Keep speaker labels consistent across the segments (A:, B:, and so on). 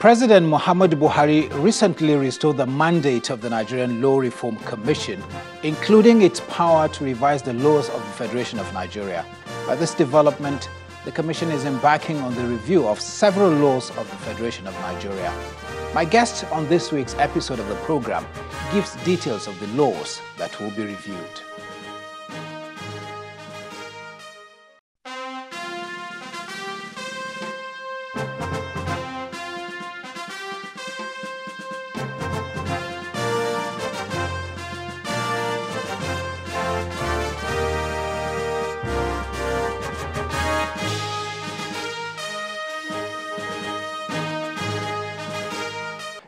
A: President Muhammadu Buhari recently restored the mandate of the Nigerian Law Reform Commission, including its power to revise the laws of the Federation of Nigeria. By this development, the Commission is embarking on the review of several laws of the Federation of Nigeria. My guest on this week's episode of the program gives details of the laws that will be reviewed.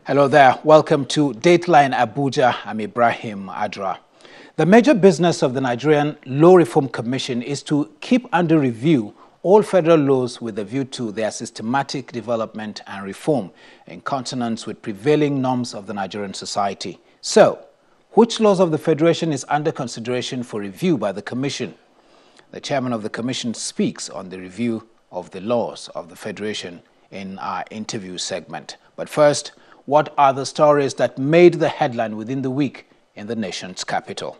A: Hello there. Welcome to Dateline Abuja. I'm Ibrahim Adra. The major business of the Nigerian Law Reform Commission is to keep under review all federal laws with a view to their systematic development and reform in consonance with prevailing norms of the Nigerian society. So, which laws of the Federation is under consideration for review by the Commission? The chairman of the Commission speaks on the review of the laws of the Federation in our interview segment. But first, what are the stories that made the headline within the week in the nation's capital?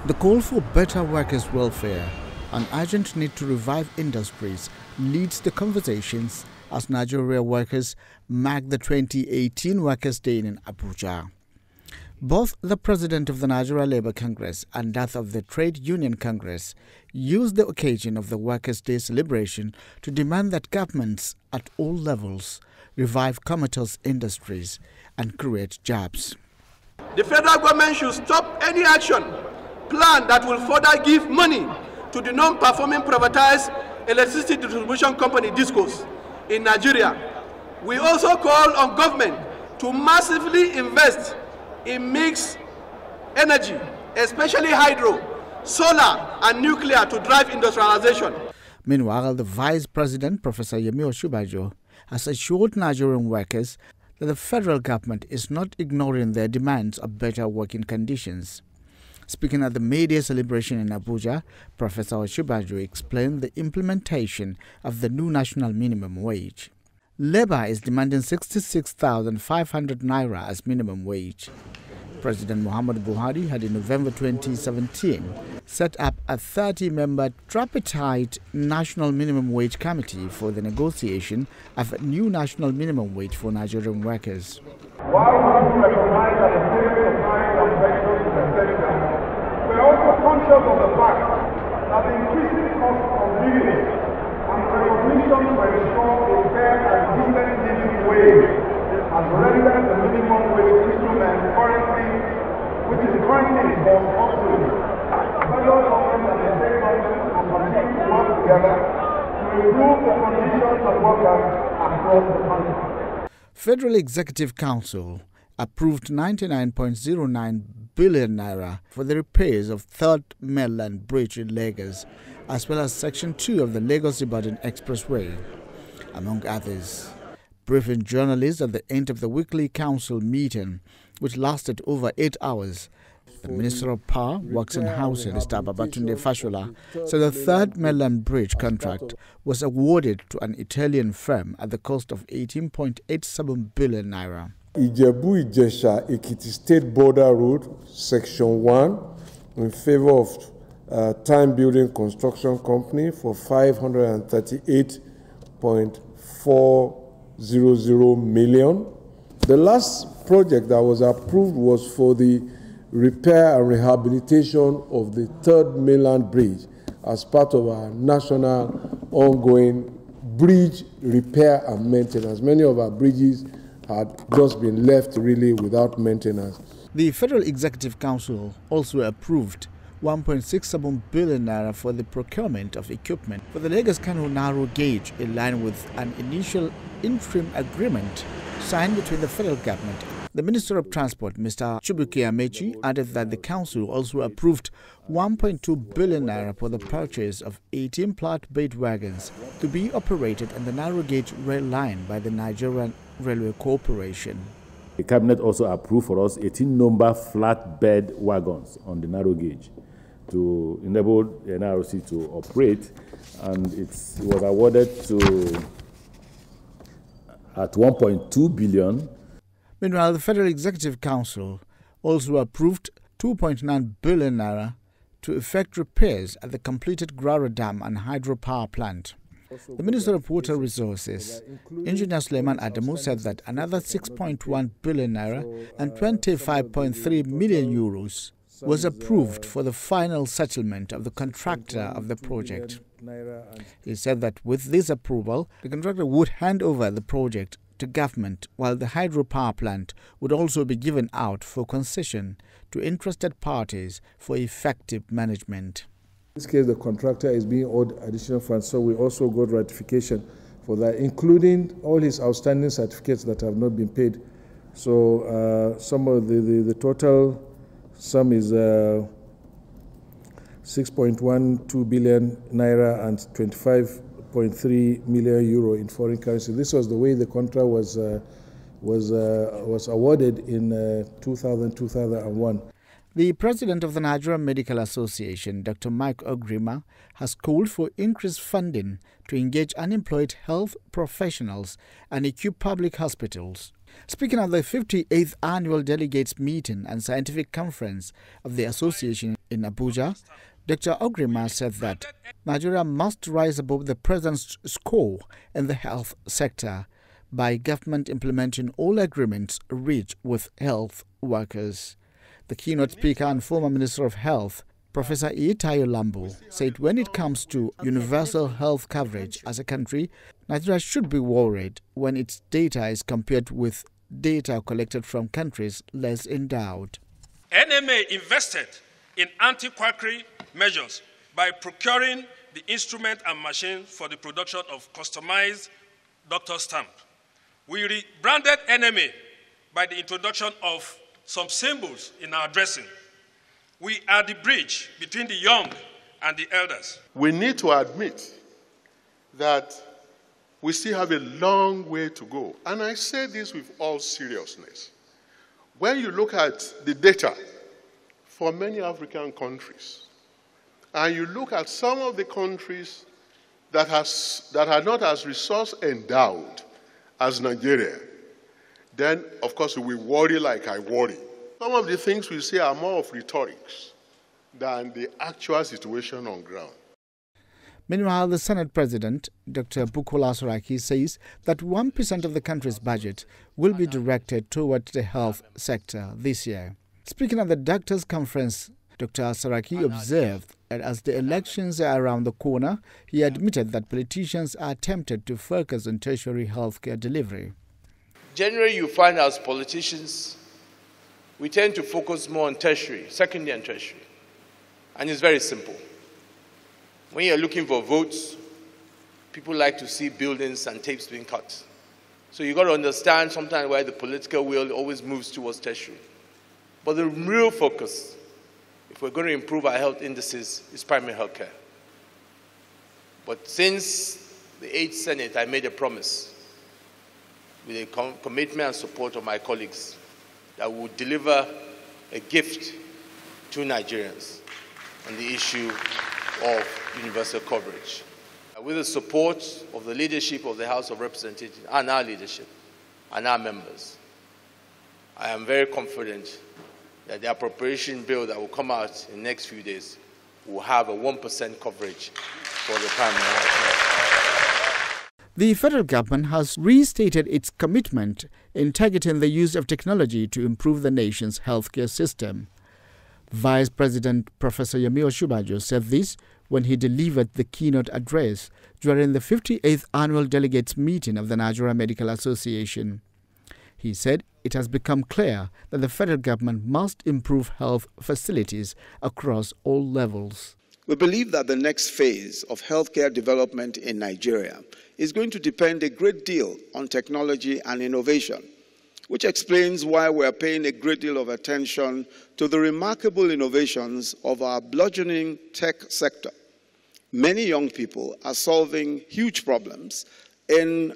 B: The call for better workers' welfare, an urgent need to revive industries, leads the conversations as Nigeria workers mark the 2018 Workers' Day in Abuja. Both the President of the Nigeria Labour Congress and that of the Trade Union Congress used the occasion of the Workers' Day celebration to demand that governments at all levels revive comatose industries and create jobs.
C: The federal government should stop any action plan that will further give money to the non-performing privatized electricity distribution company DISCOs in Nigeria. We also call on government to massively invest in mixed energy, especially hydro, solar and nuclear to drive industrialization.
B: Meanwhile, the Vice President, Professor Yemi Osinbajo, has assured Nigerian workers that the federal government is not ignoring their demands of better working conditions. Speaking at the May Day celebration in Abuja, Professor Osinbajo explained the implementation of the new national minimum wage. Labour is demanding 66,500 naira as minimum wage. President Muhammadu Buhari had in November 2017 set up a 30-member tripartite national minimum wage committee for the negotiation of a new national minimum wage for Nigerian workers.
D: While we recognize that the period of time and vectors is essential, we are also conscious of the fact that the increasing cost of living and the recognition to ensure a fair and decent living wage has rendered the minimum wage instrument which is currently in force obsolete. Federal government and the state government will continue to work together to improve the conditions of workers across the country.
B: Federal Executive Council approved 99.09 billion naira for the repairs of 3rd Mainland Bridge in Lagos, as well as Section 2 of the Lagos-Ibadan Expressway, among others. Briefing journalists at the end of the weekly council meeting, which lasted over 8 hours, the Minister of Power, Works and Housing, Mr. Babatunde Fashola, said the 3rd Mainland Bridge contract was awarded to an Italian firm at the cost of 18.87 billion naira.
E: Ijebu-Ijesha Ekiti State Border Road, Section 1, in favor of Time Building Construction Company for 538.400 million. The last project that was approved was for the repair and rehabilitation of the 3rd Mainland Bridge as part of our national ongoing bridge repair and maintenance. Many of our bridges had just been left really without maintenance.
B: The Federal Executive Council also approved 1.67 billion naira for the procurement of equipment for the LAGOS-KANO narrow gauge, in line with an initial interim agreement signed between the federal government. The Minister of Transport, Mr. Chubuke Amechi, added that the council also approved 1.2 billion naira for the purchase of 18 flatbed wagons to be operated on the narrow gauge rail line by the Nigerian Railway Corporation.
F: The Cabinet also approved for us 18 number flatbed wagons on the narrow gauge. to enable the NRC to operate, and it was awarded at 1.2 billion.
B: Meanwhile, the Federal Executive Council also approved 2.9 billion naira to effect repairs at the completed Gurara Dam and hydropower plant. The Minister of Water Resources, Engineer Suleiman Adamu, said that another 6.1 billion naira and 25.3 million euros was approved for the final settlement of the contractor of the project. He said that with this approval, the contractor would hand over the project to government, while the hydropower plant would also be given out for concession to interested parties for effective management.
E: In this case, the contractor is being owed additional funds, so we also got ratification for that, including all his outstanding certificates that have not been paid. So some of the total sum is 6.12 billion naira and 25.3 million euro in foreign currency. This was the way the contract was awarded in 2000-2001.
B: The president of the Nigerian Medical Association, Dr. Mike Ogrima, has called for increased funding to engage unemployed health professionals and equip public hospitals. Speaking at the 58th Annual Delegates Meeting and Scientific Conference of the association in Abuja, Dr. Ogrima said that Nigeria must rise above the present score in the health sector by government implementing all agreements reached with health workers. The keynote speaker and former Minister of Health, Professor Iyetayo Lambo, said when it comes to universal health coverage as a country, Nigeria should be worried when its data is compared with data collected from countries less endowed.
G: NMA invested in anti-quackery measures by procuring the instrument and machine for the production of customized doctor stamp. We rebranded NMA by the introduction of some symbols in our dressing. We are the bridge between the young and the elders.
H: We need to admit that we still have a long way to go. And I say this with all seriousness. When you look at the data for many African countries, and you look at some of the countries that are not as resource endowed as Nigeria, then, of course, we worry like I worry. Some of the things we say are more of rhetorics than the actual situation on ground.
B: Meanwhile, the Senate President, Dr. Bukola Saraki, says that 1% of the country's budget will be directed towards the health sector this year. Speaking at the Doctors' Conference, Dr. Saraki observed that as the elections are around the corner, he admitted that politicians are tempted to focus on tertiary healthcare delivery.
I: Generally, you find as politicians, we tend to focus more on tertiary, secondary and tertiary. And it's very simple. When you're looking for votes, people like to see buildings and tapes being cut. So you've got to understand sometimes why the political will always moves towards tertiary. But the real focus, if we're going to improve our health indices, is primary health care. But since the 8th Senate, I made a promise with a commitment and support of my colleagues that we would deliver a gift to Nigerians on the issue of universal coverage. With the support of the leadership of the House of Representatives and our leadership and our members, I am very confident that the appropriation bill that will come out in the next few days will have a 1% coverage for the primary health care.
B: The federal government has restated its commitment in targeting the use of technology to improve the nation's healthcare system. Vice President Professor Yemi Osinbajo said this when he delivered the keynote address during the 58th Annual Delegates Meeting of the Nigerian Medical Association. He said it has become clear that the federal government must improve health facilities across all levels.
J: We believe that the next phase of healthcare development in Nigeria is going to depend a great deal on technology and innovation, which explains why we are paying a great deal of attention to the remarkable innovations of our burgeoning tech sector. Many young people are solving huge problems in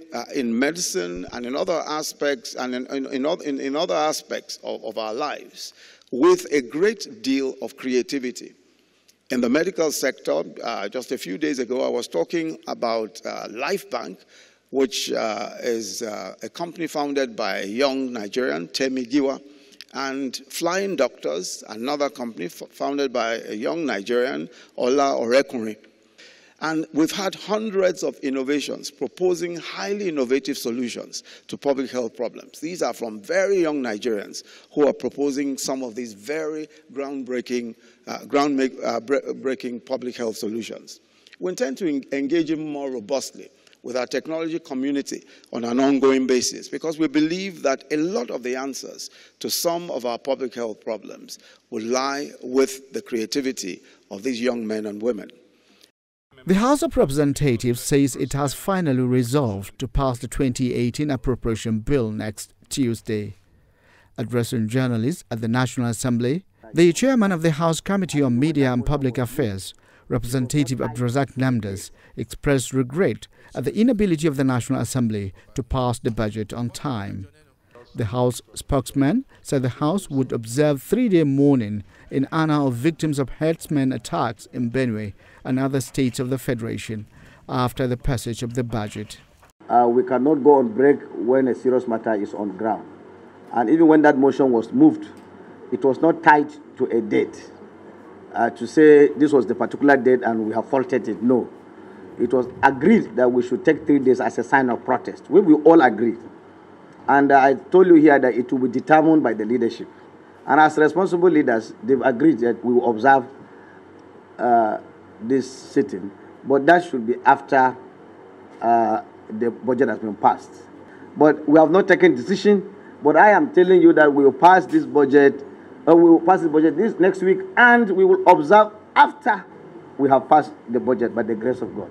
J: medicine and in other aspects in other aspects of our lives with a great deal of creativity. In the medical sector, just a few days ago, I was talking about Life Bank, which is a company founded by a young Nigerian, Temi Giwa, and Flying Doctors, another company founded by a young Nigerian, Ola Orekunrin. And we've had hundreds of innovations proposing highly innovative solutions to public health problems. These are from very young Nigerians who are proposing some of these very groundbreaking public health solutions. We intend to engage even more robustly with our technology community on an ongoing basis, because we believe that a lot of the answers to some of our public health problems will lie with the creativity of these young men and women.
B: The House of Representatives says it has finally resolved to pass the 2018 appropriation bill next Tuesday. Addressing journalists at the National Assembly, the chairman of the House Committee on Media and Public Affairs, Representative Abdulrazak Namdas, expressed regret at the inability of the National Assembly to pass the budget on time. The House spokesman said the House would observe 3-day mourning in honor of victims of herdsmen attacks in Benue and other states of the Federation after the passage of the budget.
K: We cannot go on break when a serious matter is on ground. And even when that motion was moved, it was not tied to a date. To say this was the particular date and we have faulted it, no. It was agreed that we should take 3 days as a sign of protest. We all agreed. And I told you here that it will be determined by the leadership. And as responsible leaders, they've agreed that we will observe this sitting. But that should be after the budget has been passed. But we have not taken decision. But I am telling you that we will pass this budget. We will pass the budget this next week, and we will observe after we have passed the budget by the grace of God.